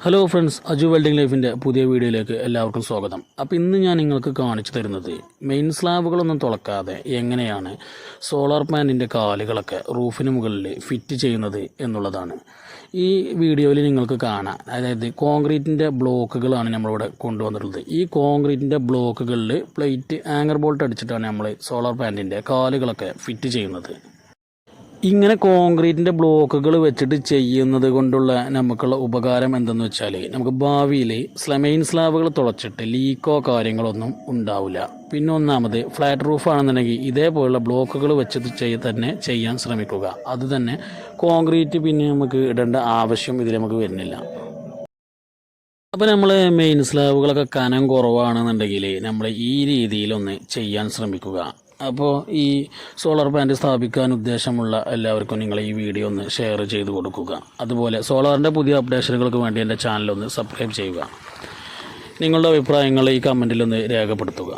Hello friends, Aju welding ലൈഫിൻ്റെ പുതിയ വീഡിയോയിലേക്ക് എല്ലാവർക്കും സ്വാഗതം. അപ്പോൾ ഇന്ന് ഞാൻ നിങ്ങൾക്ക് കാണിച്ചു തരുന്നത് മെയിൻ സ്ലാബുകളൊന്നും തുളക്കാതെ എങ്ങനെയാണ് സോളാർ പാനലിൻ്റെ കാലുകളൊക്കെ റൂഫിന് മുകളിൽ ഫിറ്റ് ചെയ്യുന്നത് എന്നുള്ളതാണ്. ഈ വീഡിയോയിൽ നിങ്ങൾക്ക് കാണാം. അതായത് കോൺക്രീറ്റിൻ്റെ ബ്ലോക്കുകളാണ് നമ്മളിവിടെ കൊണ്ടുവന്നിട്ടുള്ളത്. ഈ കോൺക്രീറ്റിൻ്റെ ബ്ലോക്കുകളിൽ പ്ലേറ്റ് ആങ്കർ ബോൾട്ട് അടിച്ചിട്ടാണ് നമ്മൾ സോളാർ പാനലിൻ്റെ കാലുകളൊക്കെ ഫിറ്റ് ചെയ്യുന്നത്. ഇങ്ങനെ കോൺക്രീറ്റിൻ്റെ ബ്ലോക്കുകൾ വെച്ചിട്ട് ചെയ്യുന്നത് കൊണ്ടുള്ള നമുക്കുള്ള ഉപകാരം എന്തെന്ന് വെച്ചാൽ, നമുക്ക് ഭാവിയിൽ മെയിൻ സ്ലാബുകൾ തുളച്ചിട്ട് ലീക്കോ കാര്യങ്ങളൊന്നും ഉണ്ടാവില്ല. പിന്നെ ഒന്നാമത് ഫ്ലാറ്റ് റൂഫ് ആണെന്നുണ്ടെങ്കിൽ ഇതേപോലുള്ള ബ്ലോക്കുകൾ വെച്ചിട്ട് തന്നെ ചെയ്യാൻ ശ്രമിക്കുക. അത് തന്നെ കോൺക്രീറ്റ് പിന്നെ നമുക്ക് ഇടേണ്ട ആവശ്യം ഇതിൽ നമുക്ക് വരുന്നില്ല. അപ്പോൾ നമ്മൾ മെയിൻ സ്ലാബുകളൊക്കെ കനം കുറവാണെന്നുണ്ടെങ്കിൽ നമ്മൾ ഈ രീതിയിലൊന്ന് ചെയ്യാൻ ശ്രമിക്കുക. അപ്പോൾ ഈ സോളാർ പാനൽ സ്ഥാപിക്കാൻ ഉദ്ദേശമുള്ള എല്ലാവർക്കും നിങ്ങൾ ഈ വീഡിയോ ഒന്ന് ഷെയർ ചെയ്ത് കൊടുക്കുക. അതുപോലെ സോളാറിൻ്റെ പുതിയ അപ്ഡേഷനുകൾക്ക് വേണ്ടി എൻ്റെ ചാനലൊന്ന് സബ്സ്ക്രൈബ് ചെയ്യുക. നിങ്ങളുടെ അഭിപ്രായങ്ങൾ ഈ കമൻറ്റിലൊന്ന് രേഖപ്പെടുത്തുക.